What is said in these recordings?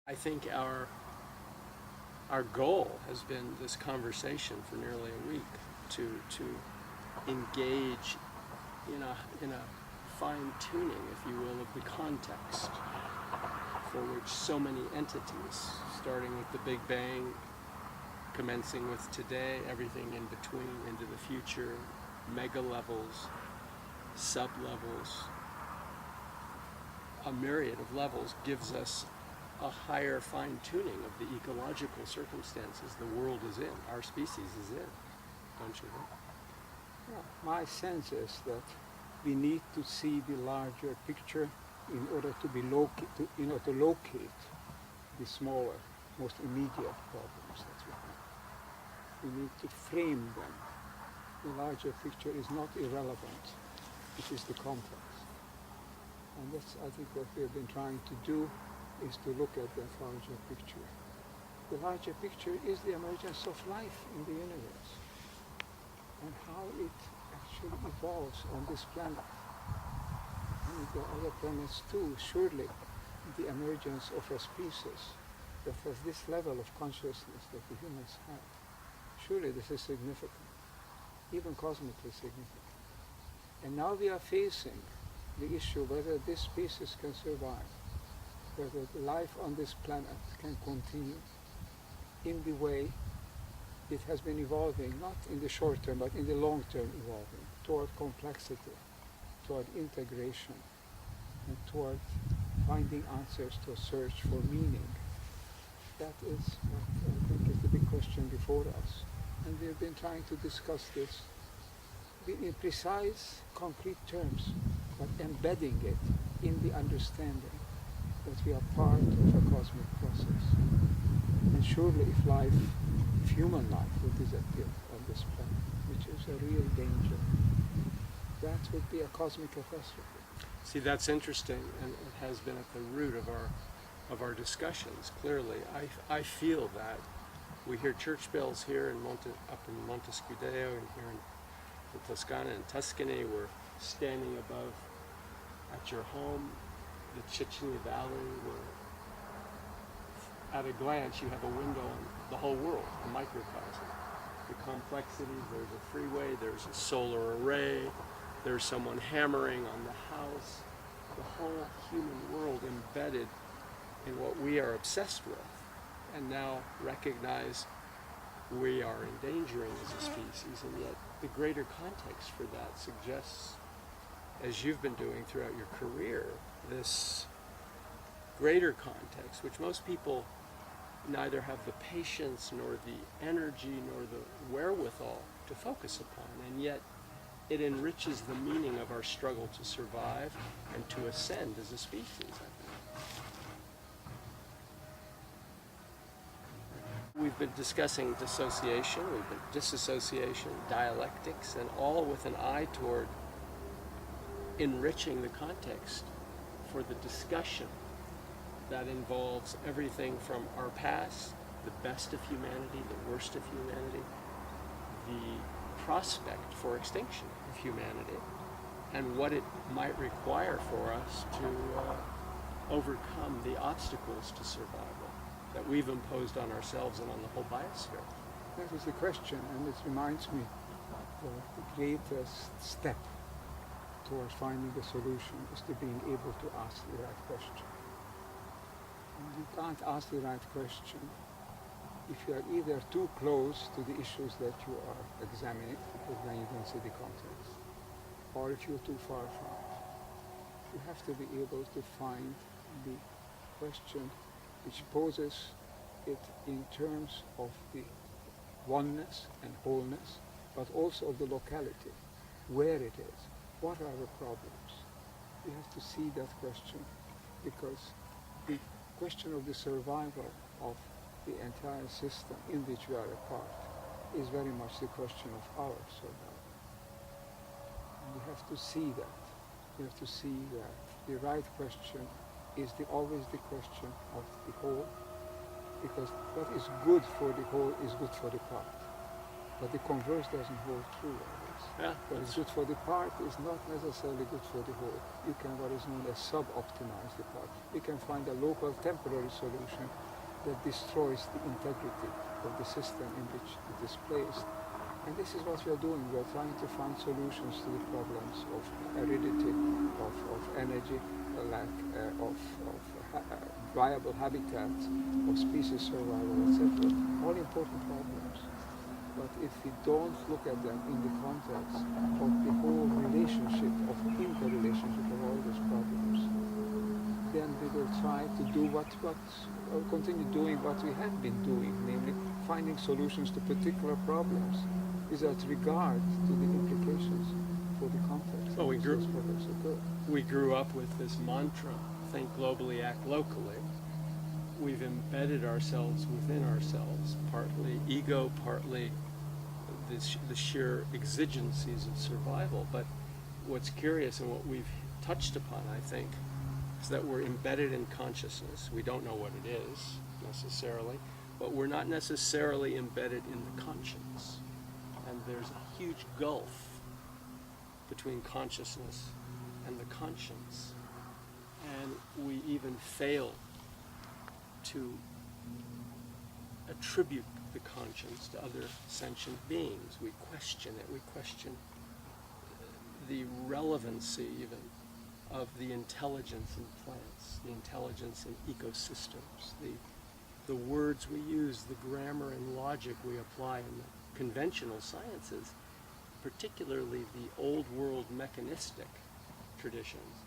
I think our goal has been this conversation for nearly a week to engage in a fine tuning, if you will, of the context for which so many entities, starting with the Big Bang, commencing with today, everything in between, into the future, mega levels, sub levels, a myriad of levels gives us a higher fine-tuning of the ecological circumstances the world is in, our species is in, don't you think? Yeah, my sense is that we need to see the larger picture in order to to locate the smaller, most immediate problems that we have. We need to frame them. The larger picture is not irrelevant, it is the complex. And that's, I think, what we have been trying to do, is to look at that larger picture. The larger picture is the emergence of life in the universe and how it actually evolves on this planet. And the other planets too, surely the emergence of a species that has this level of consciousness that the humans have, surely this is significant, even cosmically significant. And now we are facing the issue whether this species can survive, whether life on this planet can continue in the way it has been evolving, not in the short term, but in the long term evolving, toward complexity, toward integration, and toward finding answers to a search for meaning. That is what I think is the big question before us. And we have been trying to discuss this in precise, concrete terms, but embedding it in the understanding that we are part of a cosmic process. And surely if human life would disappear on this planet, which is a real danger, that would be a cosmic catastrophe. See, that's interesting, and it has been at the root of our discussions, clearly. I feel that. We hear church bells here up in Montescudeo and here in Tuscany and Tuscany. We're standing above at your home, the Tuscany Valley, where at a glance you have a window on the whole world, a microcosm. The complexities, there's a freeway, there's a solar array, there's someone hammering on the house, the whole human world embedded in what we are obsessed with, and now recognize we are endangering as a species, and yet the greater context for that suggests, as you've been doing throughout your career, this greater context, which most people neither have the patience nor the energy nor the wherewithal to focus upon, and yet it enriches the meaning of our struggle to survive and to ascend as a species, I think. We've been discussing dissociation, disassociation, dialectics, and all with an eye toward enriching the context for the discussion that involves everything from our past, the best of humanity, the worst of humanity, the prospect for extinction of humanity, and what it might require for us to overcome the obstacles to survival that we've imposed on ourselves and on the whole biosphere. That is the question, and it reminds me that the greatest step towards finding a solution is to being able to ask the right question. And you can't ask the right question if you are either too close to the issues that you are examining, because then you don't see the context, or if you're too far from it. You have to be able to find the question which poses it in terms of the oneness and wholeness, but also of the locality, where it is, what are the problems. You have to see that question, because the question of the survival of the entire system in which we are a part is very much the question of our survival. And you have to see that. You have to see that the right question is always the question of the whole, because what is good for the whole is good for the part. But the converse doesn't hold true always. Yeah, What's good for the part is not necessarily good for the whole. You can what is known as sub-optimize the part. You can find a local temporary solution that destroys the integrity of the system in which it is placed. And this is what we are doing. We are trying to find solutions to the problems of aridity, of energy, lack viable habitats, of species survival, etc. All important problems. But if we don't look at them in the context of the whole relationship, of interrelationship of all those problems, then we will try to do continue doing what we have been doing, namely finding solutions to particular problems without regard to the implications for the context. Well, those problems occur. we grew up with this mantra, think globally, act locally. We've embedded ourselves within ourselves, partly ego, partly the sheer exigencies of survival. But what's curious and what we've touched upon, I think, is that we're embedded in consciousness. We don't know what it is necessarily, but we're not necessarily embedded in the conscience. And there's a huge gulf between consciousness and the conscience. And we even fail to attribute the conscience to other sentient beings. We question it. We question the relevancy even of the intelligence in plants, the intelligence in ecosystems, the words we use, the grammar and logic we apply in the conventional sciences, particularly the old world mechanistic traditions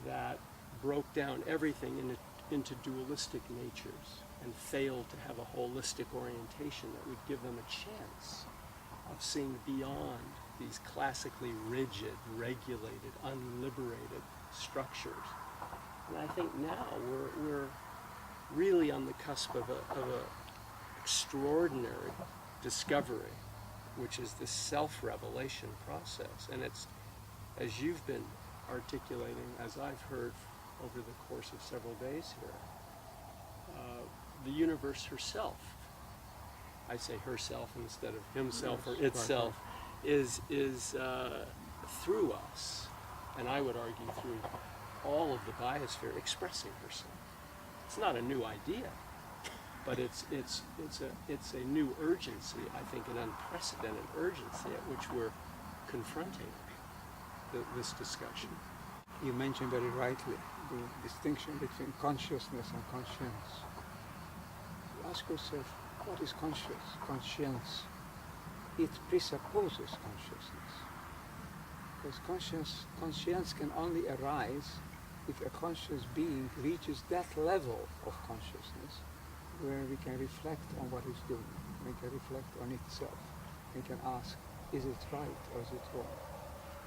that broke down everything into dualistic natures and failed to have a holistic orientation that would give them a chance of seeing beyond these classically rigid, regulated, unliberated structures. And I think now we're really on the cusp of a extraordinary discovery, which is the self-revelation process. And it's, as you've been articulating, as I've heard over the course of several days here, the universe herself, I say herself instead of himself or itself, is through us, and I would argue through all of the biosphere, expressing herself. It's not a new idea, but it's a new urgency, I think an unprecedented urgency at which we're confronting this discussion. You mentioned very rightly the distinction between consciousness and conscience. You ask yourself, what is conscience? It presupposes consciousness. Because conscience can only arise if a conscious being reaches that level of consciousness where we can reflect on what it's doing, we can reflect on itself, we can ask, is it right or is it wrong?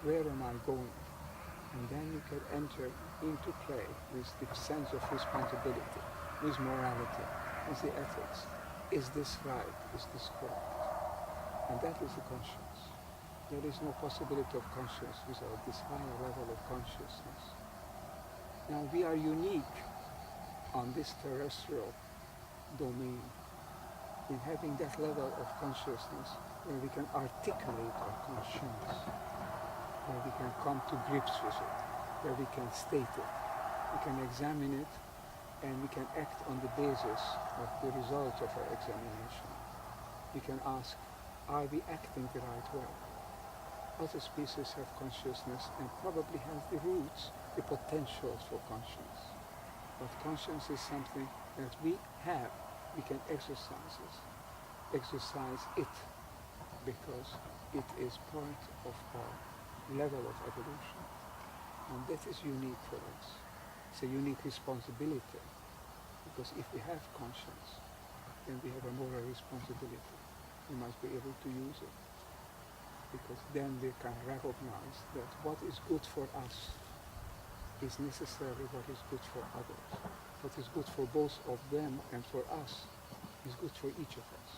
Where am I going? And then you can enter into play with the sense of responsibility, with morality, with the ethics. Is this right? Is this correct? And that is the conscience. There is no possibility of conscience without this higher level of consciousness. Now we are unique on this terrestrial domain in having that level of consciousness where we can articulate our conscience, where we can come to grips with it, where we can state it, we can examine it, and we can act on the basis of the results of our examination. We can ask, are we acting the right way? Other species have consciousness and probably have the roots, the potentials for conscience. But conscience is something that we have, we can exercise it, because it is part of our level of evolution. And that is unique for us. It's a unique responsibility, because if we have conscience, then we have a moral responsibility. We must be able to use it, because then we can recognize that what is good for us is necessarily what is good for others. What is good for both of them and for us is good for each of us.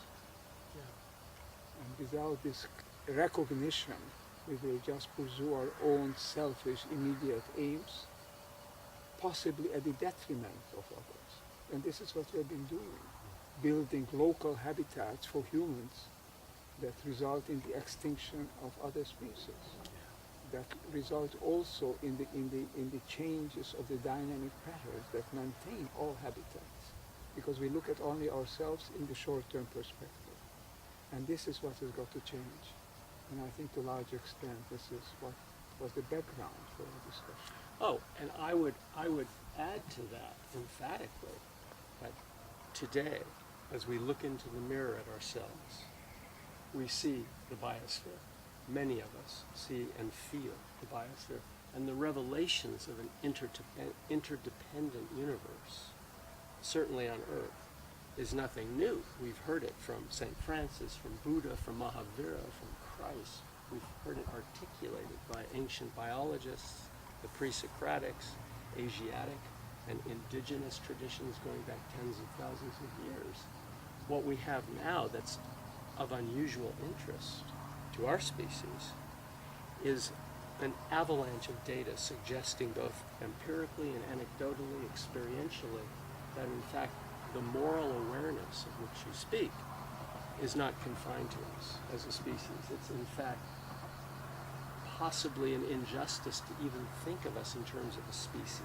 Yeah. And without this recognition, we will just pursue our own selfish, immediate aims, possibly at the detriment of others. And this is what we have been doing, building local habitats for humans that result in the extinction of other species, that result also in the changes of the dynamic patterns that maintain all habitats, because we look at only ourselves in the short-term perspective. And this is what has got to change. And I think to a large extent this is what was the background for our discussion. Oh, and I would add to that emphatically that today, as we look into the mirror at ourselves, we see the biosphere. Many of us see and feel the biosphere and the revelations of an interdependent universe, certainly on Earth, is nothing new. We've heard it from St. Francis, from Buddha, from Mahavira, from Christ. We've heard it articulated by ancient biologists, the pre-Socratics, Asiatic and indigenous traditions going back tens of thousands of years. What we have now that's of unusual interest to our species is an avalanche of data suggesting both empirically and anecdotally, experientially, that in fact the moral awareness of which you speak is not confined to us as a species. It's in fact possibly an injustice to even think of us in terms of a species,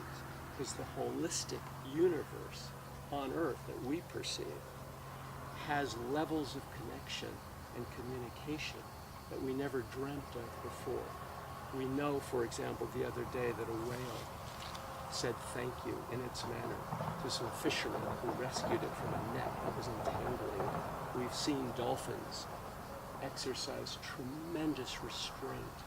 because the holistic universe on Earth that we perceive has levels of connection and communication that we never dreamt of before. We know, for example, the other day that a whale said thank you in its manner to some fishermen who rescued it from a net that was entangling it. We've seen dolphins exercise tremendous restraint,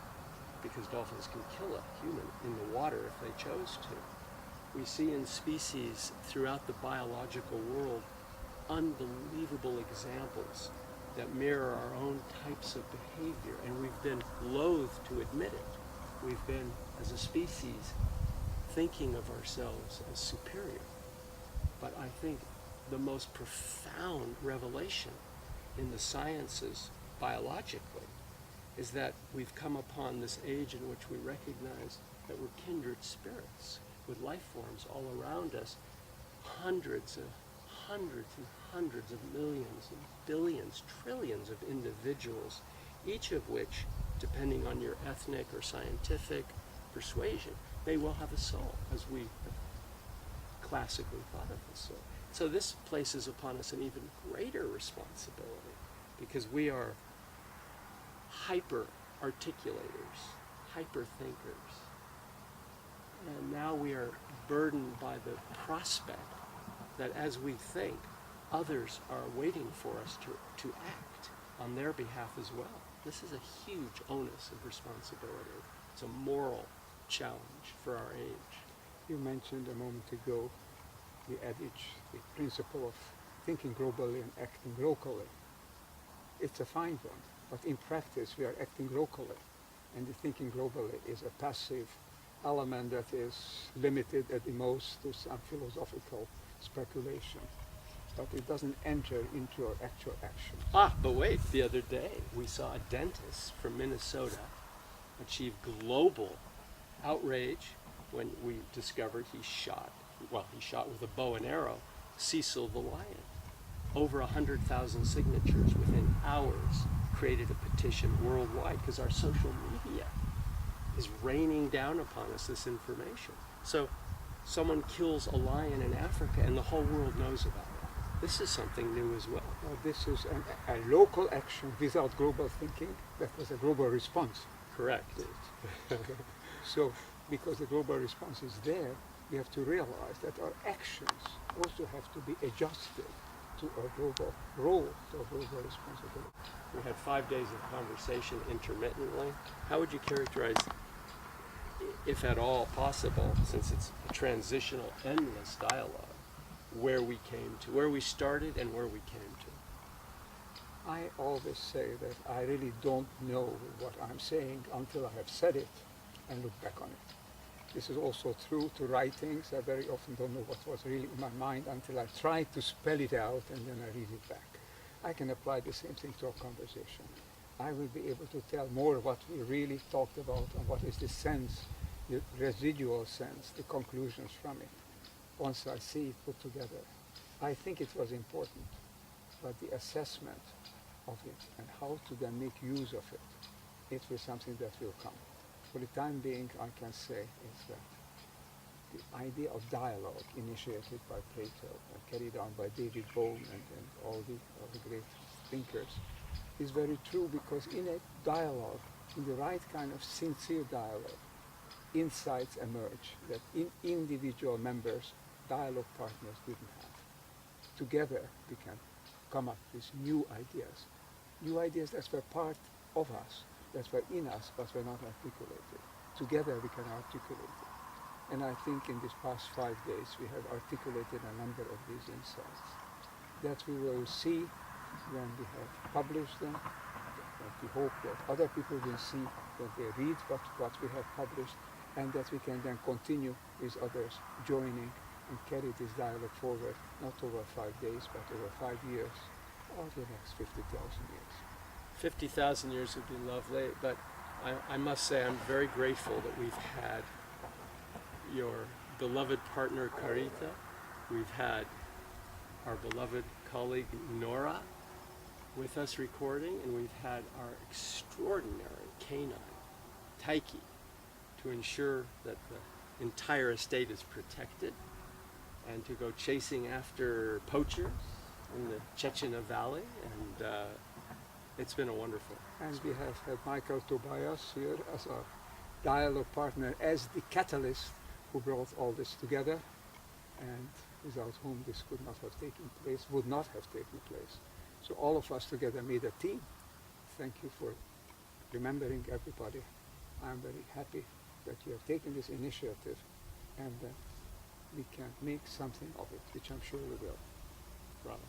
because dolphins can kill a human in the water if they chose to. We see in species throughout the biological world unbelievable examples that mirror our own types of behavior, and we've been loath to admit it. We've been, as a species, thinking of ourselves as superior. But I think the most profound revelation in the sciences biologically is that we've come upon this age in which we recognize that we're kindred spirits with life forms all around us, hundreds and hundreds of millions and billions, trillions of individuals, each of which, depending on your ethnic or scientific persuasion, may well have a soul, as we have classically thought of the soul. So this places upon us an even greater responsibility, because we are hyper-articulators, hyper-thinkers. And now we are burdened by the prospect that as we think, others are waiting for us to act on their behalf as well. This is a huge onus of responsibility. It's a moral challenge for our age. You mentioned a moment ago the adage, the principle of thinking globally and acting locally. It's a fine one, but in practice we are acting locally, and the thinking globally is a passive element that is limited at the most to some philosophical speculation, but it doesn't enter into our actual action. But wait, the other day we saw a dentist from Minnesota achieve global outrage when we discovered he shot with a bow and arrow Cecil the lion. Over 100,000 signatures within hours created a petition worldwide, because our social media is raining down upon us this information. So someone kills a lion in Africa and the whole world knows about it. This is something new as well. Now, this is a local action without global thinking. That was a global response. Correct. Okay. So, because the global response is there, we have to realize that our actions also have to be adjusted to our global role, to our global responsibility. We had 5 days of conversation intermittently. How would you characterize, if at all possible, since it's a transitional, endless dialogue, where we came to, where we started and where we came to? I always say that I really don't know what I'm saying until I have said it and look back on it. This is also true to writings. I very often don't know what was really in my mind until I try to spell it out and then I read it back. I can apply the same thing to our conversation. I will be able to tell more what we really talked about and what is the sense, the residual sense, the conclusions from it, once I see it put together. I think it was important, but the assessment of it and how to then make use of it, it was something that will come. For the time being, I can say is that the idea of dialogue initiated by Plato and carried on by David Bohm and all the great thinkers is very true, because in a dialogue, in the right kind of sincere dialogue, insights emerge that individual members, dialogue partners didn't have. Together we can come up with new ideas that were part of us, that were in us but were not articulated. Together we can articulate it. And I think in these past 5 days we have articulated a number of these insights that we will see when we have published them, that we hope that other people will see, that they read what we have published, and that we can then continue with others joining and carry this dialogue forward, not over 5 days, but over 5 years, or the next 50,000 years. 50,000 years would be lovely, but I must say I'm very grateful that we've had your beloved partner Carita, we've had our beloved colleague Nora with us recording, and we've had our extraordinary canine, Taiki, to ensure that the entire estate is protected, and to go chasing after poachers in the Chechnya Valley, and it's been a wonderful. And we have had Michael Tobias here as our dialogue partner, as the catalyst who brought all this together, and without whom this could not have taken place, would not have taken place. So all of us together made a team. Thank you for remembering everybody. I'm very happy that you have taken this initiative, and that we can make something of it, which I'm sure we will. Bravo.